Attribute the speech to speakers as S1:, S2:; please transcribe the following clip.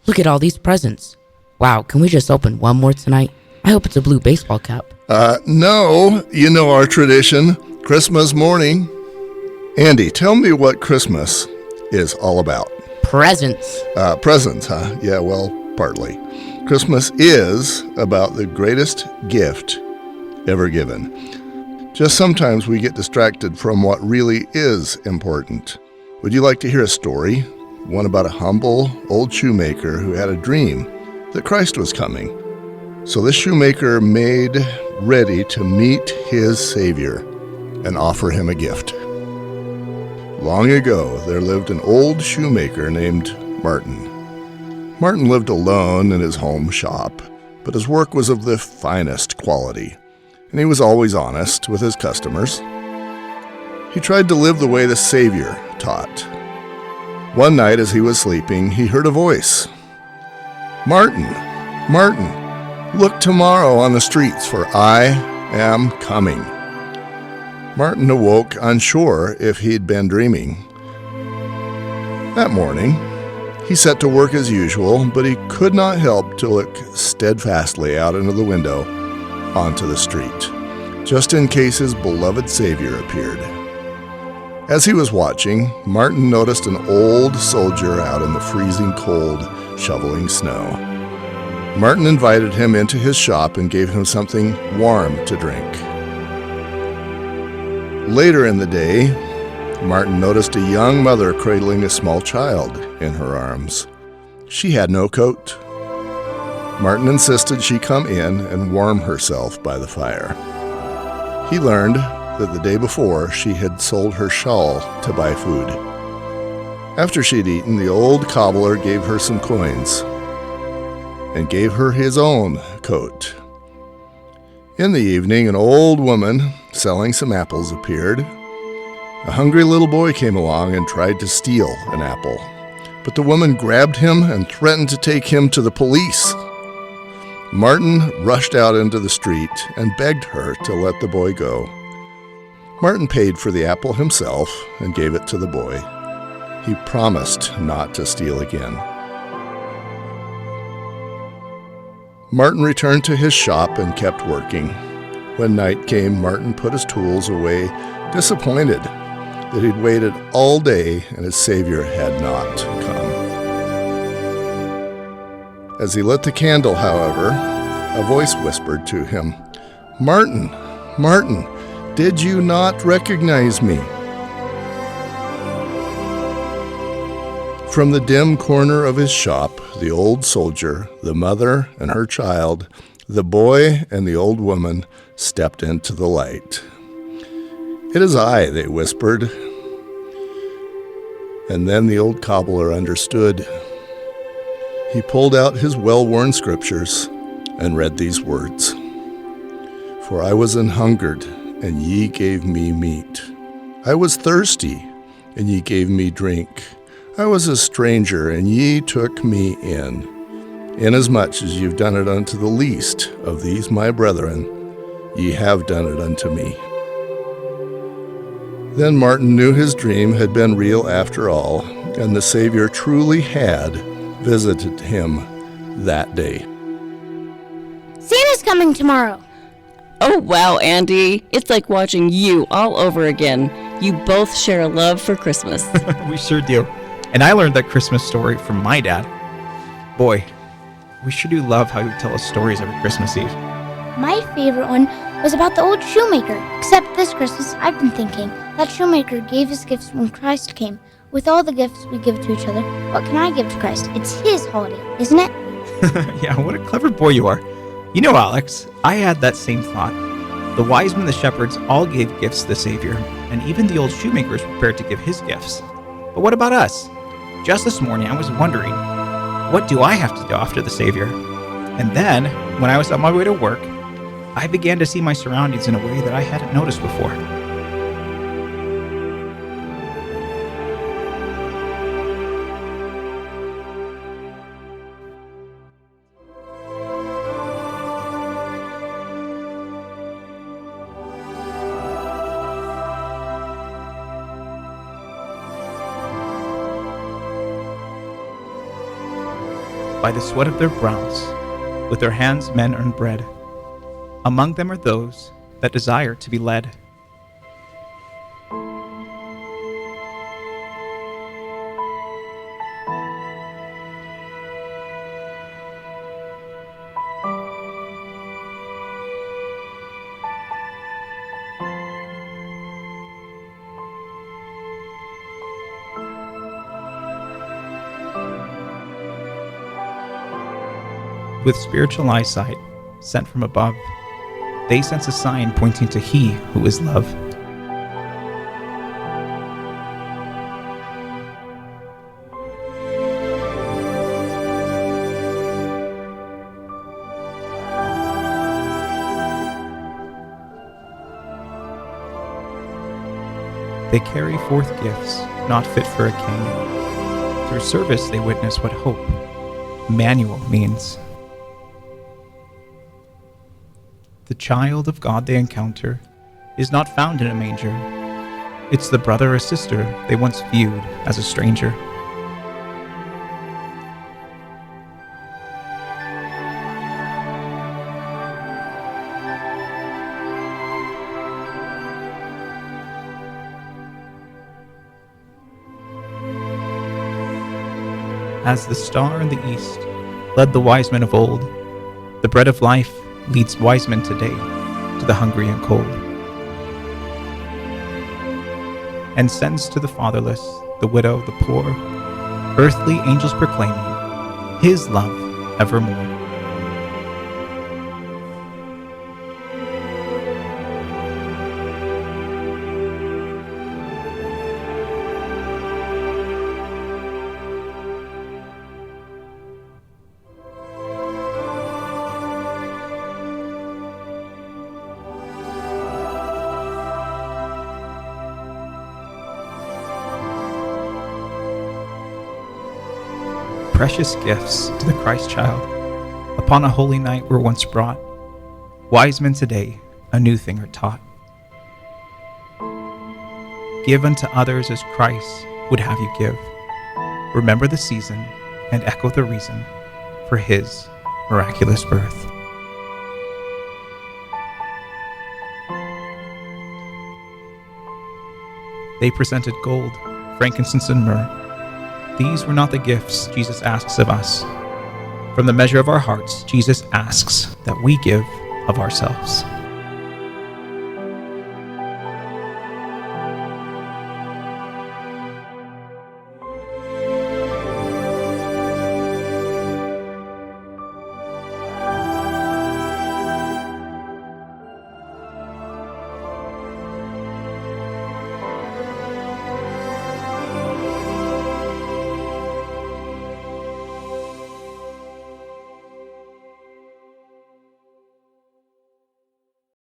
S1: Look at all these presents. Wow, can we just open one more tonight? I hope it's a blue baseball cap.
S2: No, you know our tradition. Christmas morning. Andy, tell me what Christmas is all about.
S1: Presents.
S2: Presents, huh? Yeah, well, partly. Christmas is about the greatest gift ever given. Just sometimes we get distracted from what really is important. Would you like to hear a story? One about a humble old shoemaker who had a dream that Christ was coming. So this shoemaker made ready to meet his Savior and offer him a gift. Long ago, there lived an old shoemaker named Martin. Martin lived alone in his home shop, but his work was of the finest quality, and he was always honest with his customers. He tried to live the way the Savior taught. One night as he was sleeping, he heard a voice. "Martin, Martin, look tomorrow on the streets, for I am coming." Martin awoke unsure if he'd been dreaming. That morning, he set to work as usual, but he could not help to look steadfastly out into the window onto the street, just in case his beloved Savior appeared. As he was watching, Martin noticed an old soldier out in the freezing cold shoveling snow. Martin invited him into his shop and gave him something warm to drink. Later in the day, Martin noticed a young mother cradling a small child in her arms. She had no coat. Martin insisted she come in and warm herself by the fire. He learned that the day before she had sold her shawl to buy food. After she'd eaten, the old cobbler gave her some coins and gave her his own coat. In the evening, an old woman selling some apples appeared. A hungry little boy came along and tried to steal an apple, but the woman grabbed him and threatened to take him to the police. Martin rushed out into the street and begged her to let the boy go. Martin paid for the apple himself and gave it to the boy. He promised not to steal again. Martin returned to his shop and kept working. When night came, Martin put his tools away, disappointed that he'd waited all day and his Savior had not come. As he lit the candle, however, a voice whispered to him, "Martin, Martin, did you not recognize me?" From the dim corner of his shop, the old soldier, the mother and her child, the boy and the old woman stepped into the light. "It is I," they whispered. And then the old cobbler understood. He pulled out his well-worn scriptures and read these words. "For I was an hungered, and ye gave me meat. I was thirsty, and ye gave me drink. I was a stranger, and ye took me in. Inasmuch as you've done it unto the least of these my brethren, ye have done it unto me." Then Martin knew his dream had been real after all, and the Savior truly had visited him that day.
S3: Santa's coming tomorrow.
S4: Oh, wow, Andy. It's like watching you all over again. You both share a love for Christmas.
S5: We sure do. And I learned that Christmas story from my dad. Boy, we sure do love how you tell us stories every Christmas Eve.
S3: My favorite one was about the old shoemaker. Except this Christmas, I've been thinking, that shoemaker gave his gifts when Christ came. With all the gifts we give to each other, what can I give to Christ? It's his holiday, isn't it?
S5: Yeah, what a clever boy you are. You know, Alex, I had that same thought. The wise men and the shepherds all gave gifts to the Savior, and even the old shoemaker was prepared to give his gifts. But what about us? Just this morning, I was wondering, what do I have to do after the Savior? And then, when I was on my way to work, I began to see my surroundings in a way that I hadn't noticed before. By the sweat of their brows, with their hands men earn bread. Among them are those that desire to be led. With spiritual eyesight sent from above, they sense a sign pointing to He who is love. They carry forth gifts not fit for a king. Through service they witness what hope, Emmanuel, means. The child of God they encounter is not found in a manger. It's the brother or sister they once viewed as a stranger. As the star in the east led the wise men of old, the bread of life leads wise men today to the hungry and cold, and sends to the fatherless, the widow, the poor, earthly angels proclaiming His love evermore. Precious gifts to the Christ child, upon a holy night were once brought. Wise men today a new thing are taught. Give unto others as Christ would have you give. Remember the season and echo the reason for His miraculous birth. They presented gold, frankincense, and myrrh. These were not the gifts Jesus asks of us. From the measure of our hearts, Jesus asks that we give of ourselves.